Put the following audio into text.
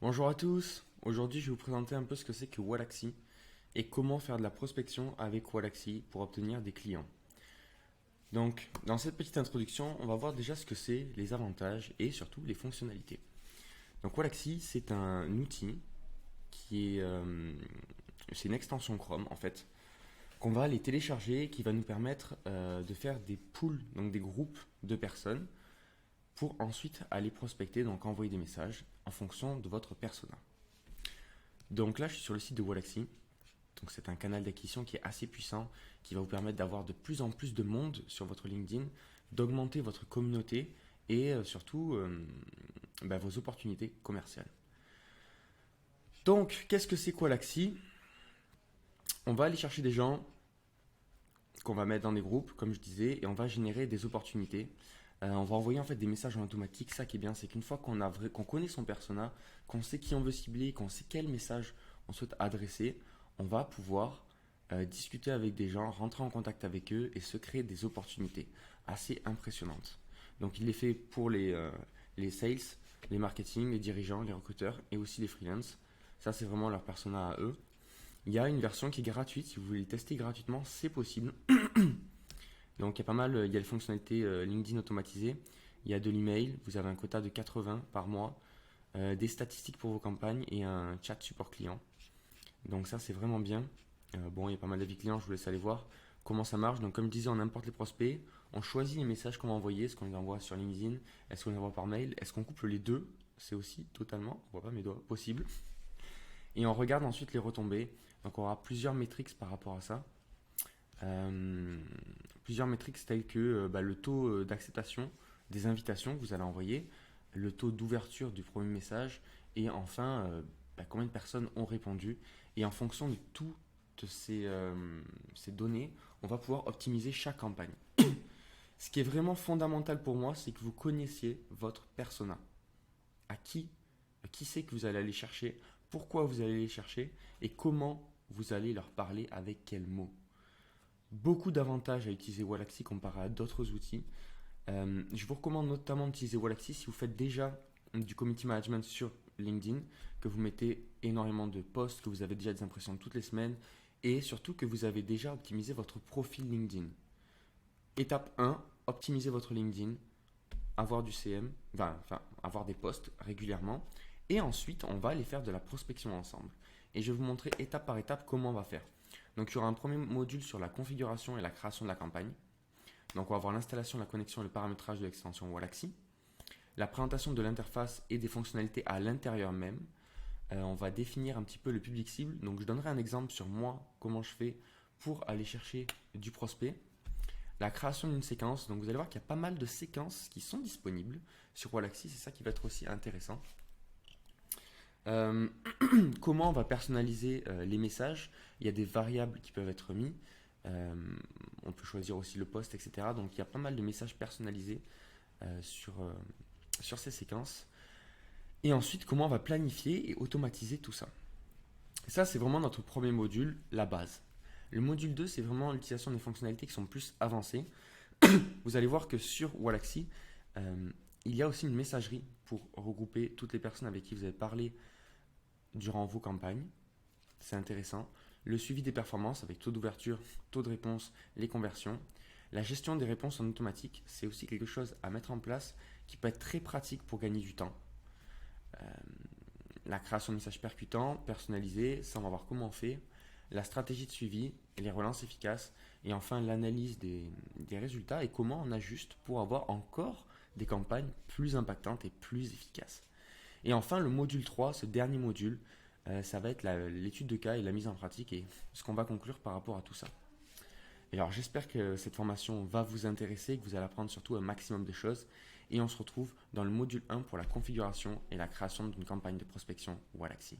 Bonjour à tous, aujourd'hui je vais vous présenter un peu ce que c'est que Wallaxy et comment faire de la prospection avec Wallaxy pour obtenir des clients. Donc dans cette petite introduction, on va voir déjà ce que c'est, les avantages et surtout les fonctionnalités. Donc Wallaxy c'est un outil qui est, c'est une extension Chrome en fait, qu'on va aller télécharger qui va nous permettre de faire des pools, donc des groupes de personnes pour ensuite aller prospecter, donc envoyer des messages en fonction de votre persona. Donc là, je suis sur le site de Wallaxy. Donc c'est un canal d'acquisition qui est assez puissant, qui va vous permettre d'avoir de plus en plus de monde sur votre LinkedIn, d'augmenter votre communauté et surtout vos opportunités commerciales. Donc, qu'est-ce que c'est Wallaxy? On va aller chercher des gens qu'on va mettre dans des groupes, comme je disais, et on va générer des opportunités. On va envoyer en fait des messages en automatique. Ça qui est bien, c'est qu'une fois qu'on connaît son persona, qu'on sait qui on veut cibler, qu'on sait quel message on souhaite adresser, on va pouvoir discuter avec des gens, rentrer en contact avec eux et se créer des opportunités assez impressionnantes. Donc il est fait pour les sales, les marketing, les dirigeants, les recruteurs et aussi les freelances. Ça c'est vraiment leur persona à eux. Il y a une version qui est gratuite, si vous voulez tester gratuitement, c'est possible. Donc il y a pas mal, il y a les fonctionnalités LinkedIn automatisées, il y a de l'email, vous avez un quota de 80 par mois, des statistiques pour vos campagnes et un chat support client. Donc ça c'est vraiment bien. Bon, il y a pas mal d'avis clients, je vous laisse aller voir comment ça marche. Donc comme je disais, on importe les prospects, on choisit les messages qu'on va envoyer, est-ce qu'on les envoie sur LinkedIn, est-ce qu'on les envoie par mail, est-ce qu'on couple les deux, c'est aussi totalement, on voit pas mes doigts, possible. Et on regarde ensuite les retombées, donc on aura plusieurs métriques par rapport à ça. Plusieurs métriques telles que le taux d'acceptation des invitations que vous allez envoyer, le taux d'ouverture du premier message et enfin combien de personnes ont répondu. Et en fonction de toutes ces données, on va pouvoir optimiser chaque campagne. Ce qui est vraiment fondamental pour moi, c'est que vous connaissiez votre persona. Qui c'est que vous allez aller chercher, pourquoi vous allez les chercher et comment vous allez leur parler avec quels mots. Beaucoup d'avantages à utiliser Wallaxy comparé à d'autres outils. Je vous recommande notamment d'utiliser Wallaxy si vous faites déjà du community management sur LinkedIn, que vous mettez énormément de posts, que vous avez déjà des impressions toutes les semaines et surtout que vous avez déjà optimisé votre profil LinkedIn. Étape 1, optimiser votre LinkedIn, avoir du CM, avoir des posts régulièrement et ensuite on va aller faire de la prospection ensemble. Et je vais vous montrer étape par étape comment on va faire. Donc il y aura un premier module sur la configuration et la création de la campagne. Donc on va voir l'installation, la connexion et le paramétrage de l'extension Wallaxy. La présentation de l'interface et des fonctionnalités à l'intérieur même. On va définir un petit peu le public cible. Donc je donnerai un exemple sur moi, comment je fais pour aller chercher du prospect. La création d'une séquence. Donc vous allez voir qu'il y a pas mal de séquences qui sont disponibles sur Wallaxy. C'est ça qui va être aussi intéressant. Comment on va personnaliser les messages. Il y a des variables qui peuvent être mis. On peut choisir aussi le post, etc. Donc il y a pas mal de messages personnalisés sur ces séquences. Et ensuite, comment on va planifier et automatiser tout ça. Ça, c'est vraiment notre premier module, la base. Le module 2, c'est vraiment l'utilisation des fonctionnalités qui sont plus avancées. Vous allez voir que sur Wallaxy, il y a aussi une messagerie pour regrouper toutes les personnes avec qui vous avez parlé durant vos campagnes. C'est intéressant. Le suivi des performances avec taux d'ouverture, taux de réponse, les conversions. La gestion des réponses en automatique, c'est aussi quelque chose à mettre en place qui peut être très pratique pour gagner du temps. La création de messages percutants, personnalisés, ça on va voir comment on fait. La stratégie de suivi, les relances efficaces et enfin l'analyse des résultats et comment on ajuste pour avoir encore des campagnes plus impactantes et plus efficaces. Et enfin le module 3, ce dernier module, ça va être l'étude de cas et la mise en pratique et ce qu'on va conclure par rapport à tout ça. Et alors j'espère que cette formation va vous intéresser, que vous allez apprendre surtout un maximum de choses. Et on se retrouve dans le module 1 pour la configuration et la création d'une campagne de prospection Wallaxy.